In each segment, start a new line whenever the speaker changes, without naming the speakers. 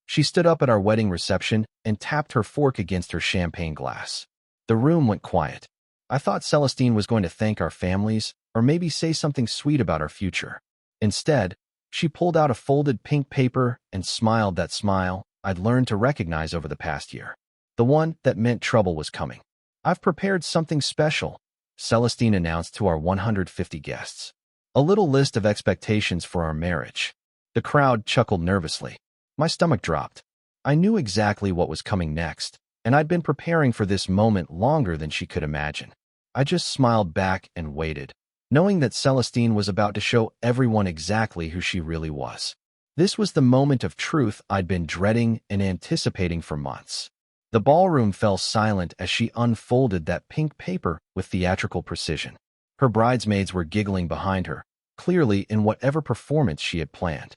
She stood up at our wedding reception and tapped her fork against her champagne glass. The room went quiet. I thought Celestine was going to thank our families or maybe say something sweet about our future. Instead, she pulled out a folded pink paper and smiled that smile I'd learned to recognize over the past year. The one that meant trouble was coming. "I've prepared something special," Celestine announced to our 150 guests. "A little list of expectations for our marriage." The crowd chuckled nervously. My stomach dropped. I knew exactly what was coming next, and I'd been preparing for this moment longer than she could imagine. I just smiled back and waited, knowing that Celestine was about to show everyone exactly who she really was. This was the moment of truth I'd been dreading and anticipating for months. The ballroom fell silent as she unfolded that pink paper with theatrical precision. Her bridesmaids were giggling behind her, clearly in whatever performance she had planned.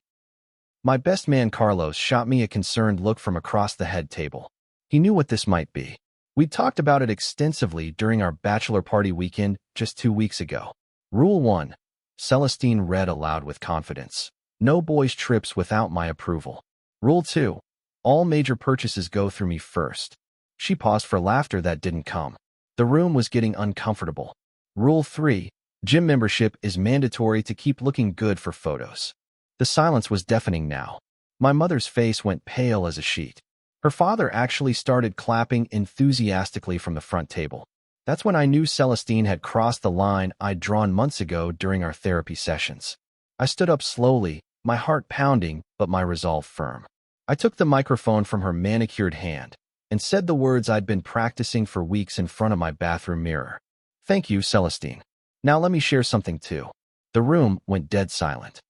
My best man Carlos shot me a concerned look from across the head table. He knew what this might be. We'd talked about it extensively during our bachelor party weekend just 2 weeks ago. Rule 1. Celestine read aloud with confidence. No boys' trips without my approval. Rule 2. All major purchases go through me first. She paused for laughter that didn't come. The room was getting uncomfortable. Rule 3. Gym membership is mandatory to keep looking good for photos. The silence was deafening now. My mother's face went pale as a sheet. Her father actually started clapping enthusiastically from the front table. That's when I knew Celestine had crossed the line I'd drawn months ago during our therapy sessions. I stood up slowly, my heart pounding, but my resolve firm. I took the microphone from her manicured hand and said the words I'd been practicing for weeks in front of my bathroom mirror. "Thank you, Celestine. Now let me share something too." The room went dead silent.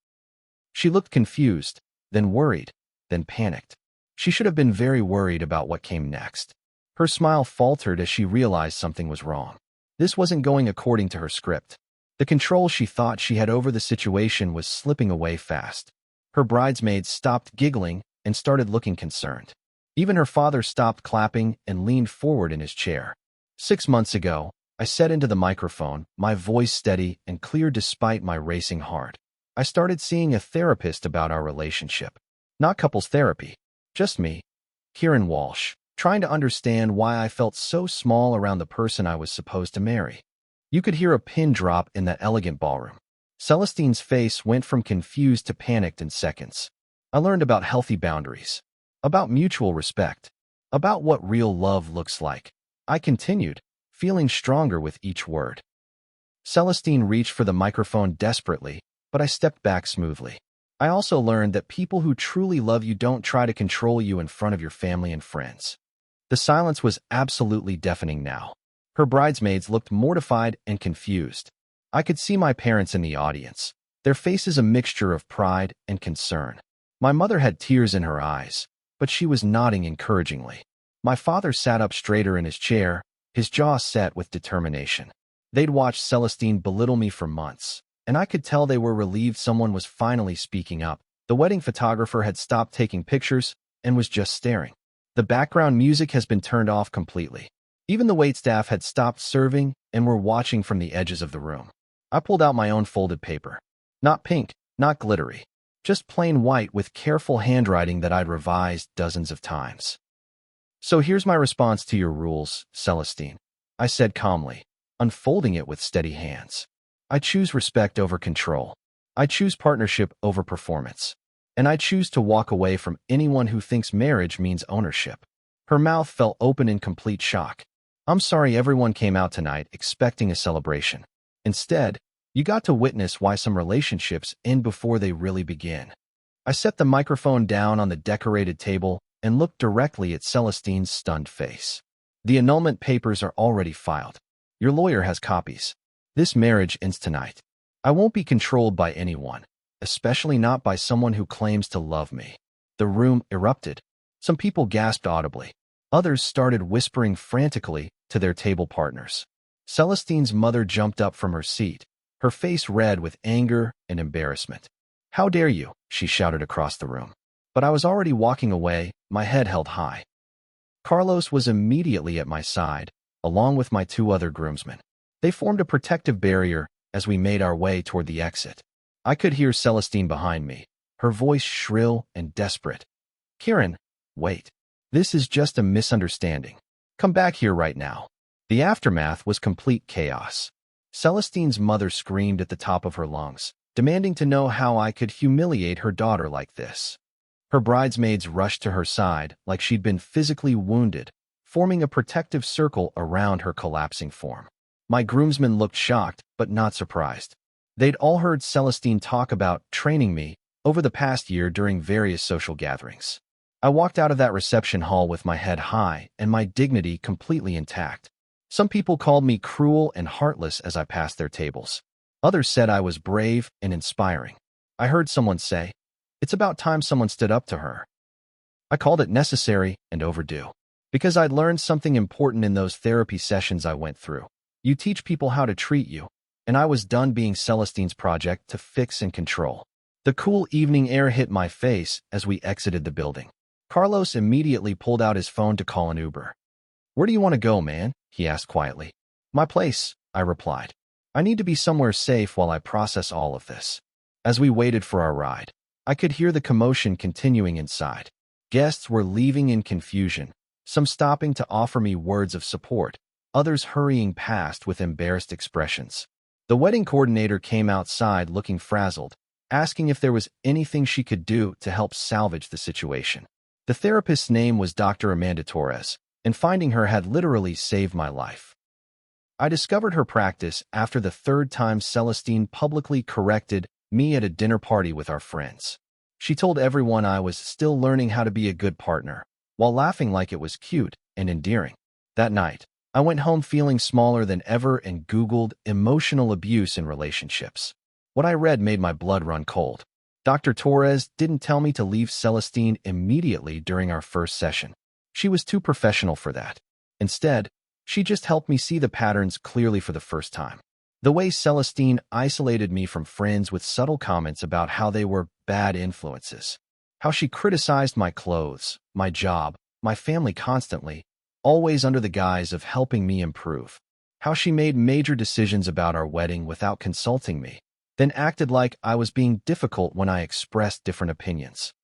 She looked confused, then worried, then panicked. She should have been very worried about what came next. Her smile faltered as she realized something was wrong. This wasn't going according to her script. The control she thought she had over the situation was slipping away fast. Her bridesmaids stopped giggling and started looking concerned. Even her father stopped clapping and leaned forward in his chair. 6 months ago, I said into the microphone, my voice steady and clear despite my racing heart. I started seeing a therapist about our relationship. Not couples therapy, just me, Kieran Walsh, trying to understand why I felt so small around the person I was supposed to marry. You could hear a pin drop in that elegant ballroom. Celestine's face went from confused to panicked in seconds. I learned about healthy boundaries, about mutual respect, about what real love looks like. I continued, feeling stronger with each word. Celestine reached for the microphone desperately, but I stepped back smoothly. I also learned that people who truly love you don't try to control you in front of your family and friends. The silence was absolutely deafening now. Her bridesmaids looked mortified and confused. I could see my parents in the audience, their faces a mixture of pride and concern. My mother had tears in her eyes, but she was nodding encouragingly. My father sat up straighter in his chair, his jaw set with determination. They'd watched Celestine belittle me for months, and I could tell they were relieved someone was finally speaking up. The wedding photographer had stopped taking pictures and was just staring. The background music has been turned off completely. Even the waitstaff had stopped serving and were watching from the edges of the room. I pulled out my own folded paper. Not pink, not glittery. Just plain white with careful handwriting that I'd revised dozens of times. "So here's my response to your rules, Celestine," I said calmly, unfolding it with steady hands. "I choose respect over control. I choose partnership over performance. And I choose to walk away from anyone who thinks marriage means ownership." Her mouth fell open in complete shock. "I'm sorry everyone came out tonight expecting a celebration. Instead, you got to witness why some relationships end before they really begin." I set the microphone down on the decorated table and looked directly at Celestine's stunned face. "The annulment papers are already filed. Your lawyer has copies. This marriage ends tonight. I won't be controlled by anyone, especially not by someone who claims to love me." The room erupted. Some people gasped audibly. Others started whispering frantically to their table partners. Celestine's mother jumped up from her seat, her face red with anger and embarrassment. "How dare you?" she shouted across the room. But I was already walking away, my head held high. Carlos was immediately at my side, along with my 2 other groomsmen. They formed a protective barrier as we made our way toward the exit. I could hear Celestine behind me, her voice shrill and desperate. "Kieran, Wait. This is just a misunderstanding. Come back here right now. The aftermath was complete chaos. Celestine's mother screamed at the top of her lungs, demanding to know how I could humiliate her daughter like this. Her bridesmaids rushed to her side like she'd been physically wounded, forming a protective circle around her collapsing form. My groomsmen looked shocked, but not surprised. They'd all heard Celestine talk about training me over the past year during various social gatherings. I walked out of that reception hall with my head high and my dignity completely intact. Some people called me cruel and heartless as I passed their tables. Others said I was brave and inspiring. I heard someone say, "It's about time someone stood up to her." I called it necessary and overdue, because I'd learned something important in those therapy sessions I went through. You teach people how to treat you, and I was done being Celestine's project to fix and control. The cool evening air hit my face as we exited the building. Carlos immediately pulled out his phone to call an Uber. "Where do you want to go, man?" he asked quietly. "My place," I replied. "I need to be somewhere safe while I process all of this." As we waited for our ride, I could hear the commotion continuing inside. Guests were leaving in confusion, some stopping to offer me words of support, others hurrying past with embarrassed expressions. The wedding coordinator came outside looking frazzled, asking if there was anything she could do to help salvage the situation. The therapist's name was Dr. Amanda Torres, and finding her had literally saved my life. I discovered her practice after the third time Celestine publicly corrected me at a dinner party with our friends. She told everyone I was still learning how to be a good partner, while laughing like it was cute and endearing. That night, I went home feeling smaller than ever and Googled emotional abuse in relationships. What I read made my blood run cold. Dr. Torres didn't tell me to leave Celestine immediately during our first session. She was too professional for that. Instead, she just helped me see the patterns clearly for the first time. The way Celestine isolated me from friends with subtle comments about how they were bad influences. How she criticized my clothes, my job, my family constantly, always under the guise of helping me improve. How she made major decisions about our wedding without consulting me, then acted like I was being difficult when I expressed different opinions.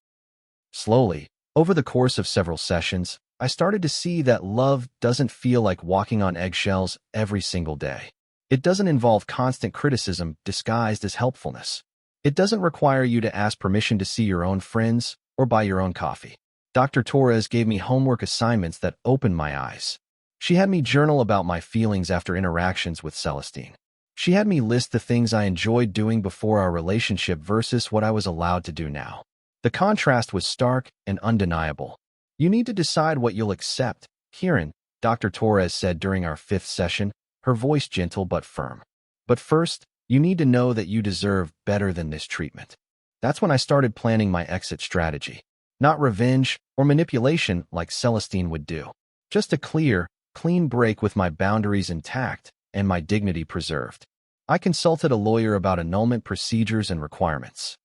Slowly, over the course of several sessions, I started to see that love doesn't feel like walking on eggshells every single day. It doesn't involve constant criticism disguised as helpfulness. It doesn't require you to ask permission to see your own friends or buy your own coffee. Dr. Torres gave me homework assignments that opened my eyes. She had me journal about my feelings after interactions with Celestine. She had me list the things I enjoyed doing before our relationship versus what I was allowed to do now. The contrast was stark and undeniable. "You need to decide what you'll accept, Kieran," Dr. Torres said during our fifth session, her voice gentle but firm. "But first, you need to know that you deserve better than this treatment." That's when I started planning my exit strategy. Not revenge or manipulation like Celestine would do. Just a clear, clean break with my boundaries intact and my dignity preserved. I consulted a lawyer about annulment procedures and requirements.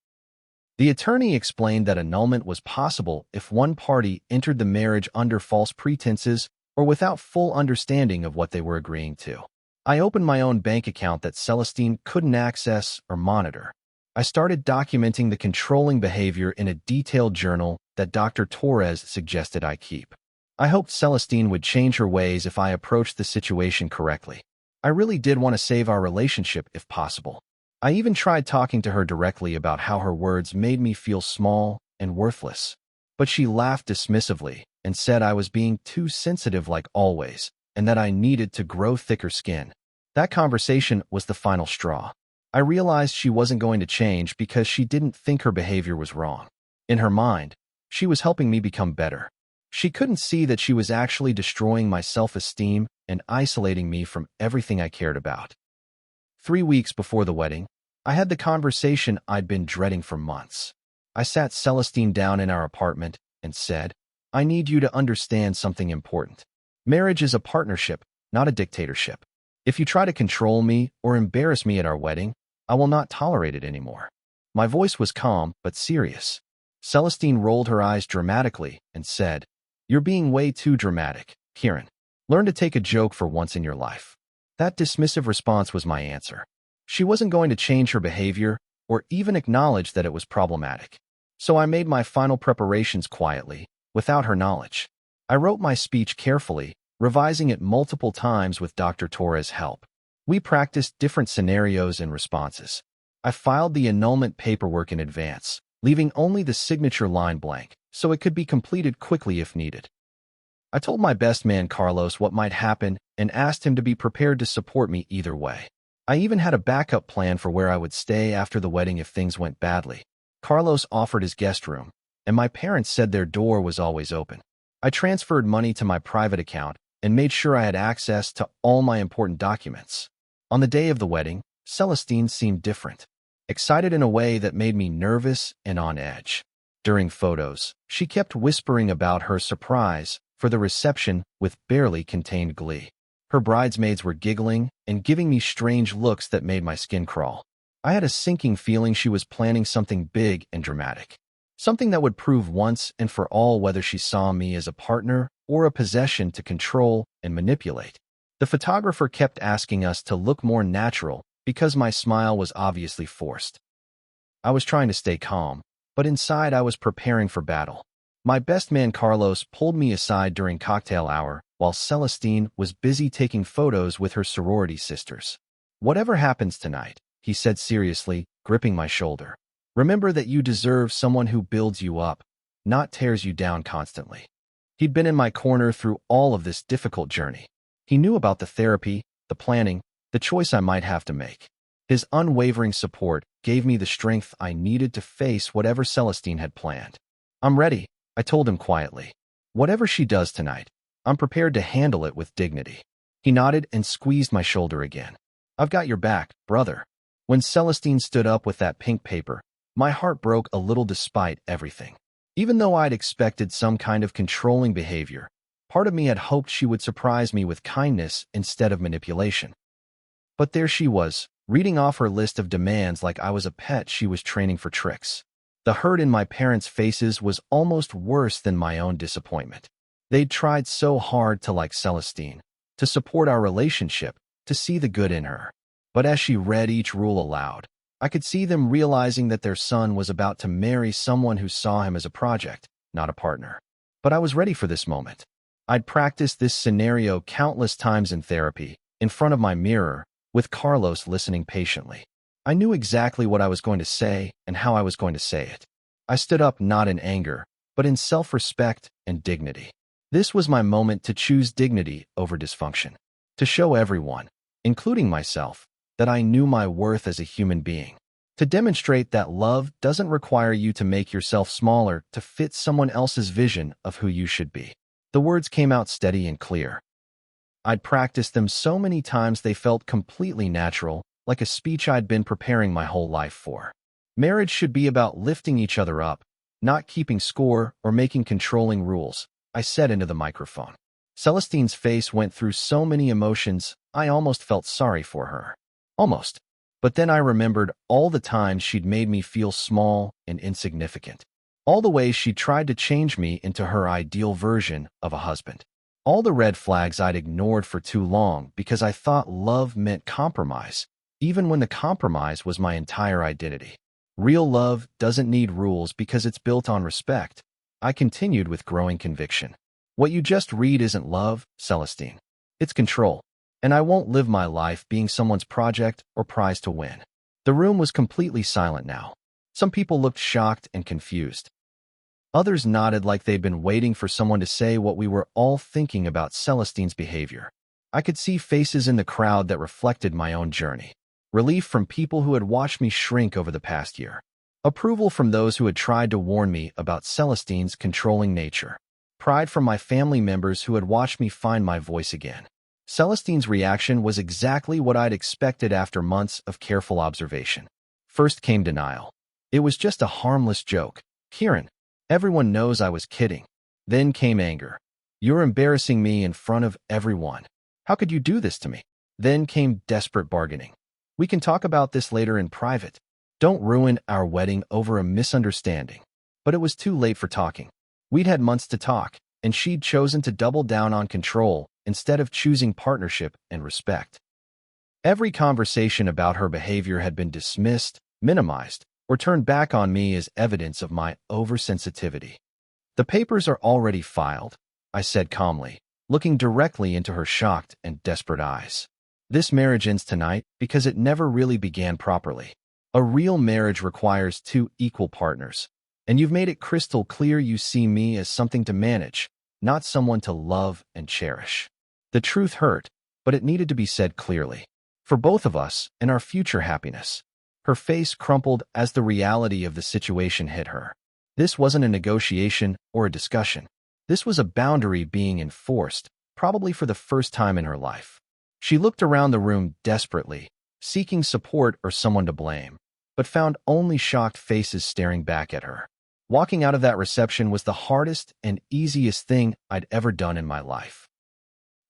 The attorney explained that annulment was possible if one party entered the marriage under false pretenses or without full understanding of what they were agreeing to. I opened my own bank account that Celestine couldn't access or monitor. I started documenting the controlling behavior in a detailed journal that Dr. Torres suggested I keep. I hoped Celestine would change her ways if I approached the situation correctly. I really did want to save our relationship if possible. I even tried talking to her directly about how her words made me feel small and worthless. But she laughed dismissively and said I was being too sensitive like always, and that I needed to grow thicker skin. That conversation was the final straw. I realized she wasn't going to change because she didn't think her behavior was wrong. In her mind, she was helping me become better. She couldn't see that she was actually destroying my self-esteem and isolating me from everything I cared about. 3 weeks before the wedding, I had the conversation I'd been dreading for months. I sat Celestine down in our apartment and said, "I need you to understand something important. Marriage is a partnership, not a dictatorship. If you try to control me or embarrass me at our wedding, I will not tolerate it anymore." My voice was calm but serious. Celestine rolled her eyes dramatically and said, "You're being way too dramatic, Kieran. Learn to take a joke for once in your life." That dismissive response was my answer. She wasn't going to change her behavior or even acknowledge that it was problematic. So I made my final preparations quietly, without her knowledge. I wrote my speech carefully, revising it multiple times with Dr. Torres' help. We practiced different scenarios and responses. I filed the annulment paperwork in advance, leaving only the signature line blank, so it could be completed quickly if needed. I told my best man Carlos what might happen and asked him to be prepared to support me either way. I even had a backup plan for where I would stay after the wedding if things went badly. Carlos offered his guest room, and my parents said their door was always open. I transferred money to my private account and made sure I had access to all my important documents. On the day of the wedding, Celestine seemed different, excited in a way that made me nervous and on edge. During photos, she kept whispering about her surprise for the reception with barely contained glee. Her bridesmaids were giggling and giving me strange looks that made my skin crawl. I had a sinking feeling she was planning something big and dramatic, something that would prove once and for all whether she saw me as a partner or a possession to control and manipulate. The photographer kept asking us to look more natural because my smile was obviously forced. I was trying to stay calm, but inside I was preparing for battle. My best man Carlos pulled me aside during cocktail hour while Celestine was busy taking photos with her sorority sisters. "Whatever happens tonight," he said seriously, gripping my shoulder, "remember that you deserve someone who builds you up, not tears you down constantly." He'd been in my corner through all of this difficult journey. He knew about the therapy, the planning, the choice I might have to make. His unwavering support gave me the strength I needed to face whatever Celestine had planned. "I'm ready," I told him quietly. "Whatever she does tonight, I'm prepared to handle it with dignity." He nodded and squeezed my shoulder again. "I've got your back, brother." When Celestine stood up with that pink paper, my heart broke a little despite everything. Even though I'd expected some kind of controlling behavior, part of me had hoped she would surprise me with kindness instead of manipulation. But there she was, reading off her list of demands like I was a pet she was training for tricks. The hurt in my parents' faces was almost worse than my own disappointment. They'd tried so hard to like Celestine, to support our relationship, to see the good in her. But as she read each rule aloud, I could see them realizing that their son was about to marry someone who saw him as a project, not a partner. But I was ready for this moment. I'd practiced this scenario countless times in therapy, in front of my mirror, with Carlos listening patiently. I knew exactly what I was going to say and how I was going to say it. I stood up not in anger, but in self-respect and dignity. This was my moment to choose dignity over dysfunction, to show everyone, including myself, that I knew my worth as a human being, to demonstrate that love doesn't require you to make yourself smaller to fit someone else's vision of who you should be. The words came out steady and clear. I'd practiced them so many times they felt completely natural, like a speech I'd been preparing my whole life for. Marriage should be about lifting each other up, not keeping score or making controlling rules, I said into the microphone. Celestine's face went through so many emotions, I almost felt sorry for her. Almost. But then I remembered all the times she'd made me feel small and insignificant. All the ways she'd tried to change me into her ideal version of a husband. All the red flags I'd ignored for too long because I thought love meant compromise, even when the compromise was my entire identity. Real love doesn't need rules because it's built on respect. I continued with growing conviction. What you just read isn't love, Celestine. It's control. And I won't live my life being someone's project or prize to win. The room was completely silent now. Some people looked shocked and confused. Others nodded like they'd been waiting for someone to say what we were all thinking about Celestine's behavior. I could see faces in the crowd that reflected my own journey. Relief from people who had watched me shrink over the past year. Approval from those who had tried to warn me about Celestine's controlling nature. Pride from my family members who had watched me find my voice again. Celestine's reaction was exactly what I'd expected after months of careful observation. First came denial. It was just a harmless joke. Kieran, everyone knows I was kidding. Then came anger. You're embarrassing me in front of everyone. How could you do this to me? Then came desperate bargaining. We can talk about this later in private. Don't ruin our wedding over a misunderstanding. But it was too late for talking. We'd had months to talk, and she'd chosen to double down on control instead of choosing partnership and respect. Every conversation about her behavior had been dismissed, minimized, or turned back on me as evidence of my oversensitivity. The papers are already filed, I said calmly, looking directly into her shocked and desperate eyes. This marriage ends tonight because it never really began properly. A real marriage requires two equal partners, and you've made it crystal clear you see me as something to manage, not someone to love and cherish. The truth hurt, but it needed to be said clearly. For both of us and our future happiness. Her face crumpled as the reality of the situation hit her. This wasn't a negotiation or a discussion. This was a boundary being enforced, probably for the first time in her life. She looked around the room desperately, seeking support or someone to blame, but found only shocked faces staring back at her. Walking out of that reception was the hardest and easiest thing I'd ever done in my life.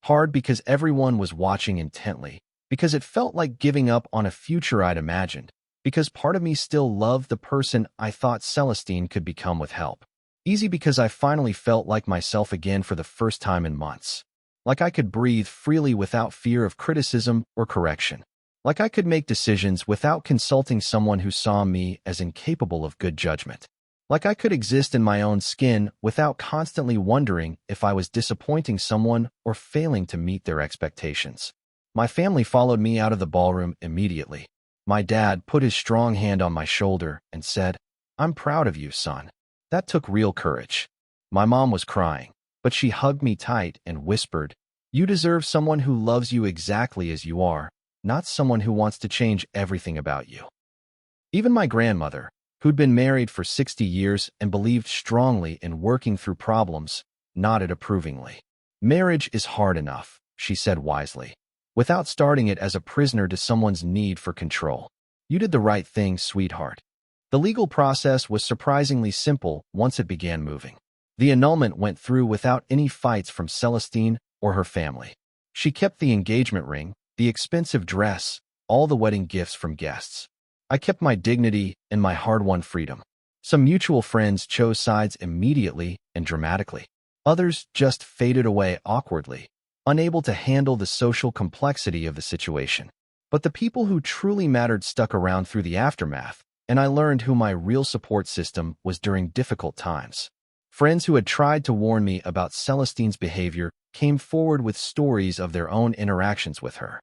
Hard because everyone was watching intently, because it felt like giving up on a future I'd imagined, because part of me still loved the person I thought Celestine could become with help. Easy because I finally felt like myself again for the first time in months. Like I could breathe freely without fear of criticism or correction. Like I could make decisions without consulting someone who saw me as incapable of good judgment. Like I could exist in my own skin without constantly wondering if I was disappointing someone or failing to meet their expectations. My family followed me out of the ballroom immediately. My dad put his strong hand on my shoulder and said, "I'm proud of you, son." That took real courage. My mom was crying, but she hugged me tight and whispered, "You deserve someone who loves you exactly as you are, not someone who wants to change everything about you." Even my grandmother, who'd been married for 60 years and believed strongly in working through problems, nodded approvingly. "Marriage is hard enough," she said wisely, "without starting it as a prisoner to someone's need for control. You did the right thing, sweetheart." The legal process was surprisingly simple once it began moving. The annulment went through without any fights from Celestine or her family. She kept the engagement ring, the expensive dress, all the wedding gifts from guests. I kept my dignity and my hard-won freedom. Some mutual friends chose sides immediately and dramatically. Others just faded away awkwardly, unable to handle the social complexity of the situation. But the people who truly mattered stuck around through the aftermath, and I learned who my real support system was during difficult times. Friends who had tried to warn me about Celestine's behavior came forward with stories of their own interactions with her.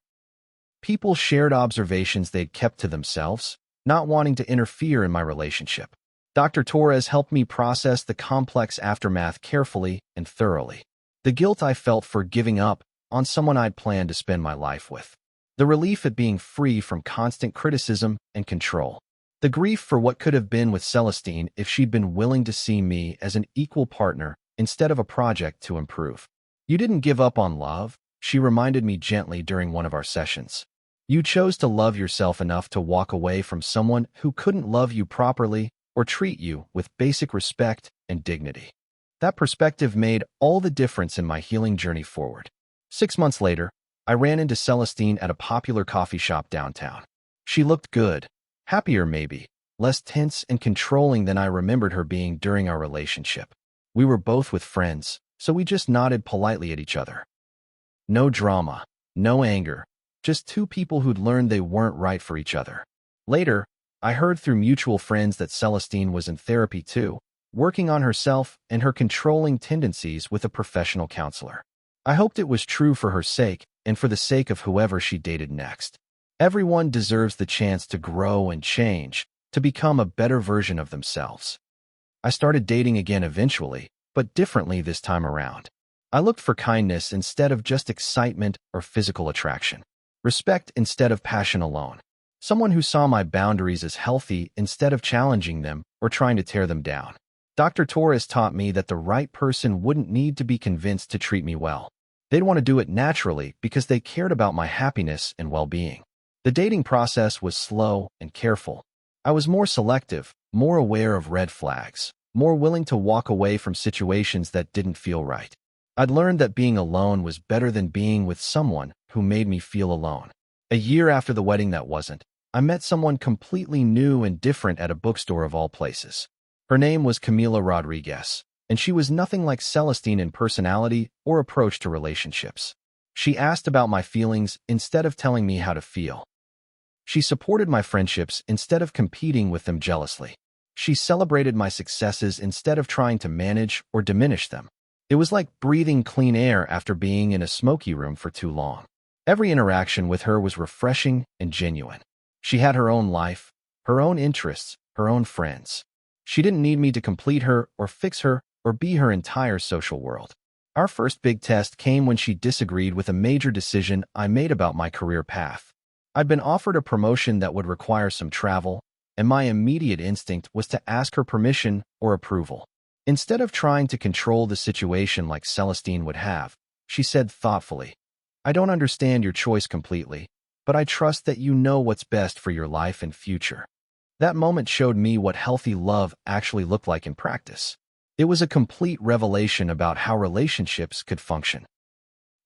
People shared observations they'd kept to themselves, not wanting to interfere in my relationship. Dr. Torres helped me process the complex aftermath carefully and thoroughly. The guilt I felt for giving up on someone I'd planned to spend my life with. The relief at being free from constant criticism and control. The grief for what could have been with Celestine if she'd been willing to see me as an equal partner instead of a project to improve. "You didn't give up on love," she reminded me gently during one of our sessions. "You chose to love yourself enough to walk away from someone who couldn't love you properly or treat you with basic respect and dignity." That perspective made all the difference in my healing journey forward. 6 months later, I ran into Celestine at a popular coffee shop downtown. She looked good. Happier maybe, less tense and controlling than I remembered her being during our relationship. We were both with friends, so we just nodded politely at each other. No drama, no anger, just two people who'd learned they weren't right for each other. Later, I heard through mutual friends that Celestine was in therapy too, working on herself and her controlling tendencies with a professional counselor. I hoped it was true for her sake and for the sake of whoever she dated next. Everyone deserves the chance to grow and change, to become a better version of themselves. I started dating again eventually, but differently this time around. I looked for kindness instead of just excitement or physical attraction. Respect instead of passion alone. Someone who saw my boundaries as healthy instead of challenging them or trying to tear them down. Dr. Torres taught me that the right person wouldn't need to be convinced to treat me well. They'd want to do it naturally because they cared about my happiness and well-being. The dating process was slow and careful. I was more selective, more aware of red flags, more willing to walk away from situations that didn't feel right. I'd learned that being alone was better than being with someone who made me feel alone. A year after the wedding that wasn't, I met someone completely new and different at a bookstore of all places. Her name was Camila Rodriguez, and she was nothing like Celestine in personality or approach to relationships. She asked about my feelings instead of telling me how to feel. She supported my friendships instead of competing with them jealously. She celebrated my successes instead of trying to manage or diminish them. It was like breathing clean air after being in a smoky room for too long. Every interaction with her was refreshing and genuine. She had her own life, her own interests, her own friends. She didn't need me to complete her or fix her or be her entire social world. Our first big test came when she disagreed with a major decision I made about my career path. I'd been offered a promotion that would require some travel, and my immediate instinct was to ask her permission or approval. Instead of trying to control the situation like Celestine would have, she said thoughtfully, "I don't understand your choice completely, but I trust that you know what's best for your life and future." That moment showed me what healthy love actually looked like in practice. It was a complete revelation about how relationships could function.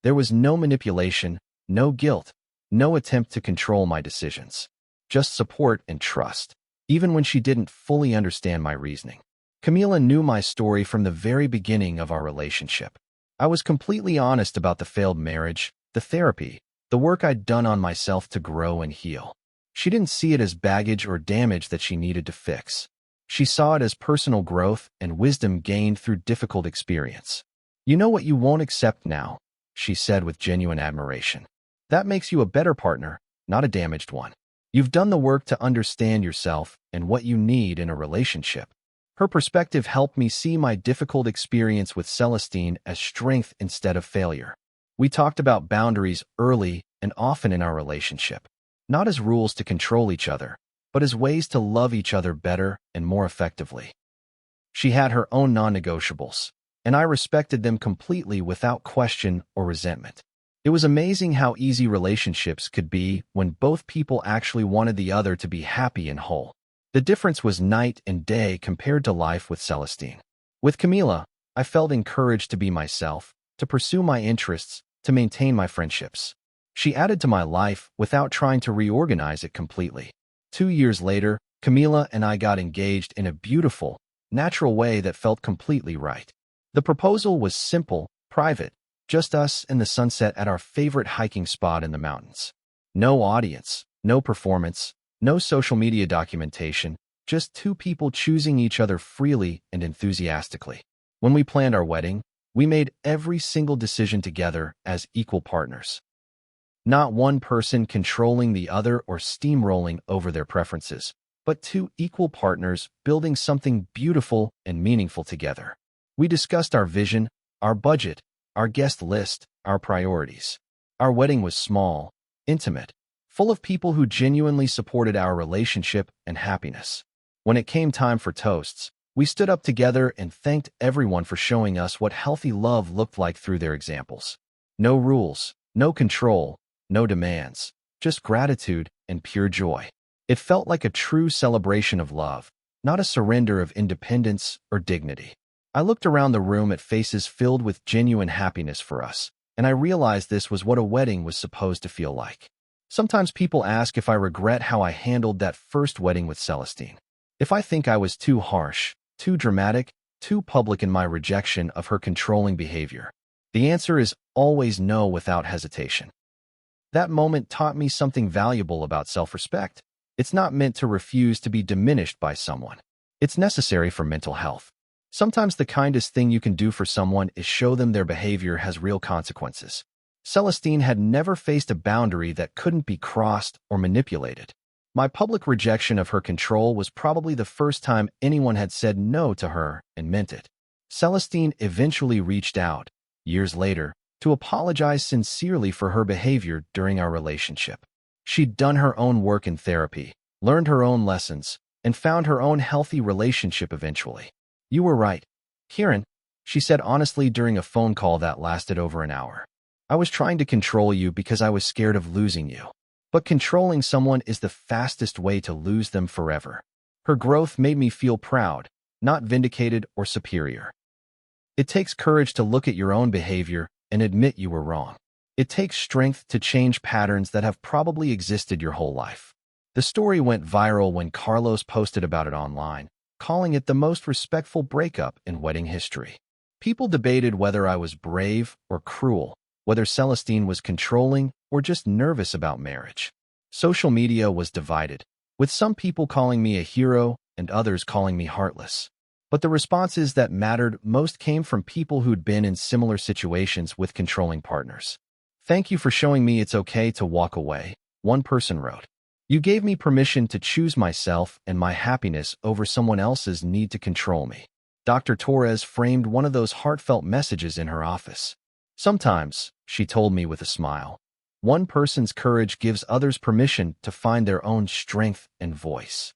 There was no manipulation, no guilt, no attempt to control my decisions. Just support and trust, even when she didn't fully understand my reasoning. Camila knew my story from the very beginning of our relationship. I was completely honest about the failed marriage, the therapy, the work I'd done on myself to grow and heal. She didn't see it as baggage or damage that she needed to fix. She saw it as personal growth and wisdom gained through difficult experience. "You know what you won't accept now," she said with genuine admiration. "That makes you a better partner, not a damaged one. You've done the work to understand yourself and what you need in a relationship." Her perspective helped me see my difficult experience with Celestine as strength instead of failure. We talked about boundaries early and often in our relationship, not as rules to control each other, but as ways to love each other better and more effectively. She had her own non-negotiables, and I respected them completely without question or resentment. It was amazing how easy relationships could be when both people actually wanted the other to be happy and whole. The difference was night and day compared to life with Celestine. With Camila, I felt encouraged to be myself, to pursue my interests, to maintain my friendships. She added to my life without trying to reorganize it completely. 2 years later, Camila and I got engaged in a beautiful, natural way that felt completely right. The proposal was simple, private, just us and the sunset at our favorite hiking spot in the mountains. No audience, no performance, no social media documentation, just two people choosing each other freely and enthusiastically. When we planned our wedding, we made every single decision together as equal partners. Not one person controlling the other or steamrolling over their preferences, but two equal partners building something beautiful and meaningful together. We discussed our vision, our budget, our guest list, our priorities. Our wedding was small, intimate, full of people who genuinely supported our relationship and happiness. When it came time for toasts, we stood up together and thanked everyone for showing us what healthy love looked like through their examples. No rules, no control, no demands, just gratitude and pure joy. It felt like a true celebration of love, not a surrender of independence or dignity. I looked around the room at faces filled with genuine happiness for us, and I realized this was what a wedding was supposed to feel like. Sometimes people ask if I regret how I handled that first wedding with Celestine. If I think I was too harsh, too dramatic, too public in my rejection of her controlling behavior. The answer is always no without hesitation. That moment taught me something valuable about self-respect. It's not meant to refuse to be diminished by someone. It's necessary for mental health. Sometimes the kindest thing you can do for someone is show them their behavior has real consequences. Celestine had never faced a boundary that couldn't be crossed or manipulated. My public rejection of her control was probably the first time anyone had said no to her and meant it. Celestine eventually reached out, years later, to apologize sincerely for her behavior during our relationship. She'd done her own work in therapy, learned her own lessons, and found her own healthy relationship eventually. "You were right, Kieran," she said honestly during a phone call that lasted over an hour. "I was trying to control you because I was scared of losing you. But controlling someone is the fastest way to lose them forever." Her growth made me feel proud, not vindicated or superior. It takes courage to look at your own behavior and admit you were wrong. It takes strength to change patterns that have probably existed your whole life. The story went viral when Carlos posted about it online, calling it the most respectful breakup in wedding history. People debated whether I was brave or cruel, whether Celestine was controlling or just nervous about marriage. Social media was divided, with some people calling me a hero and others calling me heartless. But the responses that mattered most came from people who'd been in similar situations with controlling partners. "Thank you for showing me it's okay to walk away," one person wrote. "You gave me permission to choose myself and my happiness over someone else's need to control me." Dr. Torres framed one of those heartfelt messages in her office. "Sometimes," she told me with a smile, "one person's courage gives others permission to find their own strength and voice."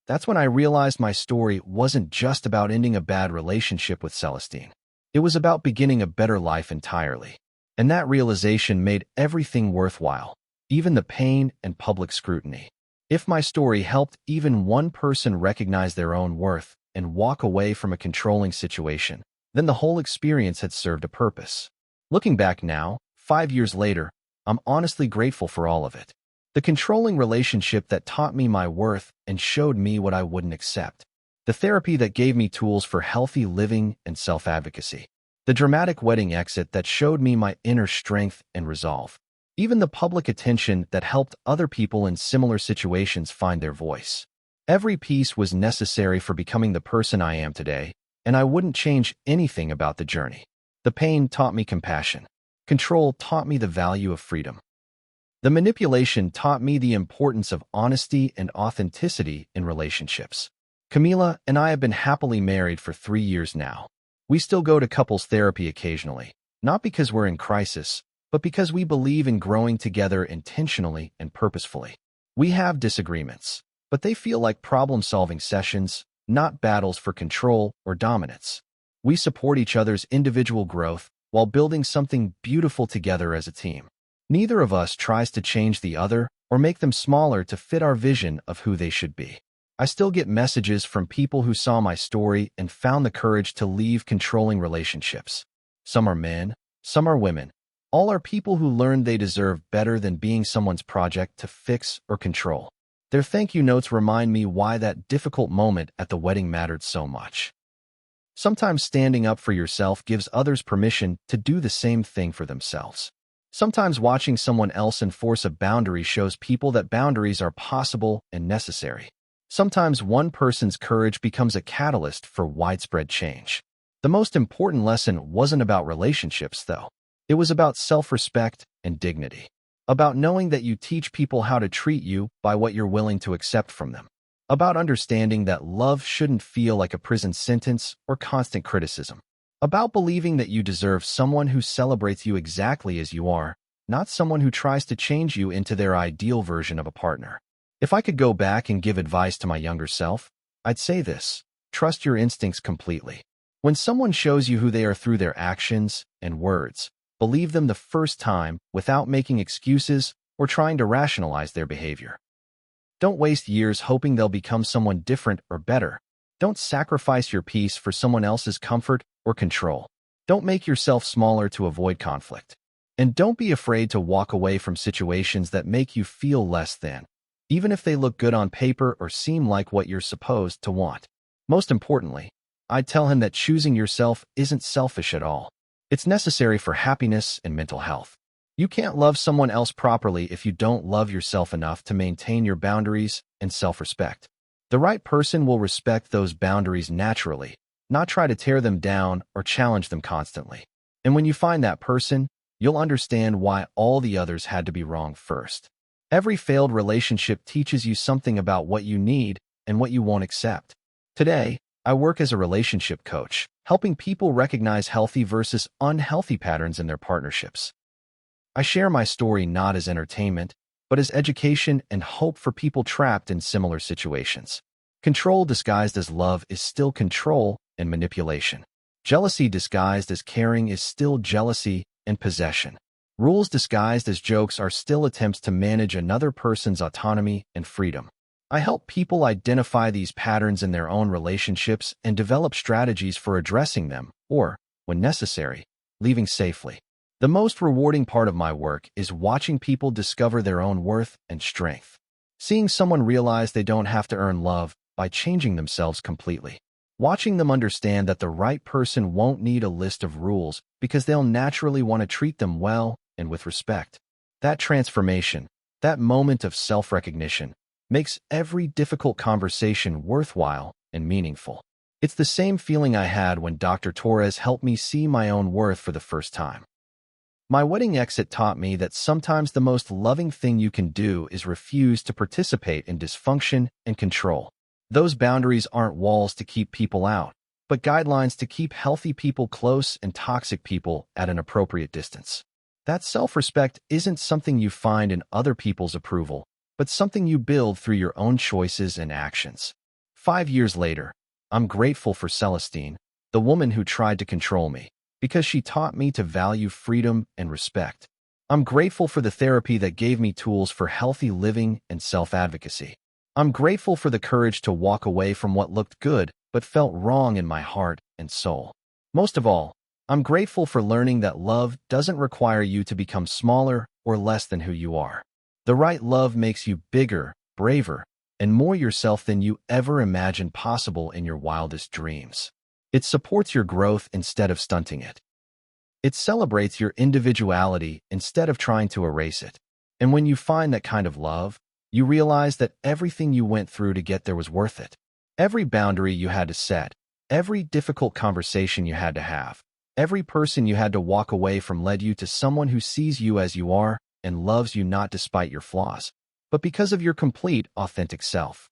That's when I realized my story wasn't just about ending a bad relationship with Celestine. It was about beginning a better life entirely. And that realization made everything worthwhile, even the pain and public scrutiny. If my story helped even one person recognize their own worth and walk away from a controlling situation, then the whole experience had served a purpose. Looking back now, 5 years later, I'm honestly grateful for all of it. The controlling relationship that taught me my worth and showed me what I wouldn't accept. The therapy that gave me tools for healthy living and self-advocacy. The dramatic wedding exit that showed me my inner strength and resolve. Even the public attention that helped other people in similar situations find their voice. Every piece was necessary for becoming the person I am today, and I wouldn't change anything about the journey. The pain taught me compassion. Control taught me the value of freedom. The manipulation taught me the importance of honesty and authenticity in relationships. Camila and I have been happily married for 3 years now. We still go to couples therapy occasionally, not because we're in crisis, but because we believe in growing together intentionally and purposefully. We have disagreements, but they feel like problem-solving sessions, not battles for control or dominance. We support each other's individual growth while building something beautiful together as a team. Neither of us tries to change the other or make them smaller to fit our vision of who they should be. I still get messages from people who saw my story and found the courage to leave controlling relationships. Some are men, some are women. All are people who learned they deserve better than being someone's project to fix or control. Their thank you notes remind me why that difficult moment at the wedding mattered so much. Sometimes standing up for yourself gives others permission to do the same thing for themselves. Sometimes watching someone else enforce a boundary shows people that boundaries are possible and necessary. Sometimes one person's courage becomes a catalyst for widespread change. The most important lesson wasn't about relationships, though. It was about self-respect and dignity. About knowing that you teach people how to treat you by what you're willing to accept from them. About understanding that love shouldn't feel like a prison sentence or constant criticism. About believing that you deserve someone who celebrates you exactly as you are, not someone who tries to change you into their ideal version of a partner. If I could go back and give advice to my younger self, I'd say this: trust your instincts completely. When someone shows you who they are through their actions and words, believe them the first time without making excuses or trying to rationalize their behavior. Don't waste years hoping they'll become someone different or better. Don't sacrifice your peace for someone else's comfort or control. Don't make yourself smaller to avoid conflict. And don't be afraid to walk away from situations that make you feel less than, even if they look good on paper or seem like what you're supposed to want. Most importantly, I'd tell him that choosing yourself isn't selfish at all. It's necessary for happiness and mental health. You can't love someone else properly if you don't love yourself enough to maintain your boundaries and self-respect. The right person will respect those boundaries naturally, not try to tear them down or challenge them constantly. And when you find that person, you'll understand why all the others had to be wrong first. Every failed relationship teaches you something about what you need and what you won't accept. Today, I work as a relationship coach, helping people recognize healthy versus unhealthy patterns in their partnerships. I share my story not as entertainment, but as education and hope for people trapped in similar situations. Control disguised as love is still control and manipulation. Jealousy disguised as caring is still jealousy and possession. Rules disguised as jokes are still attempts to manage another person's autonomy and freedom. I help people identify these patterns in their own relationships and develop strategies for addressing them, or, when necessary, leaving safely. The most rewarding part of my work is watching people discover their own worth and strength. Seeing someone realize they don't have to earn love by changing themselves completely. Watching them understand that the right person won't need a list of rules because they'll naturally want to treat them well and with respect. That transformation, that moment of self-recognition, makes every difficult conversation worthwhile and meaningful. It's the same feeling I had when Dr. Torres helped me see my own worth for the first time. My wedding exit taught me that sometimes the most loving thing you can do is refuse to participate in dysfunction and control. Those boundaries aren't walls to keep people out, but guidelines to keep healthy people close and toxic people at an appropriate distance. That self-respect isn't something you find in other people's approval, but something you build through your own choices and actions. 5 years later, I'm grateful for Celestine, the woman who tried to control me, because she taught me to value freedom and respect. I'm grateful for the therapy that gave me tools for healthy living and self-advocacy. I'm grateful for the courage to walk away from what looked good but felt wrong in my heart and soul. Most of all, I'm grateful for learning that love doesn't require you to become smaller or less than who you are. The right love makes you bigger, braver, and more yourself than you ever imagined possible in your wildest dreams. It supports your growth instead of stunting it. It celebrates your individuality instead of trying to erase it. And when you find that kind of love, you realize that everything you went through to get there was worth it. Every boundary you had to set, every difficult conversation you had to have, every person you had to walk away from led you to someone who sees you as you are and loves you not despite your flaws, but because of your complete, authentic self.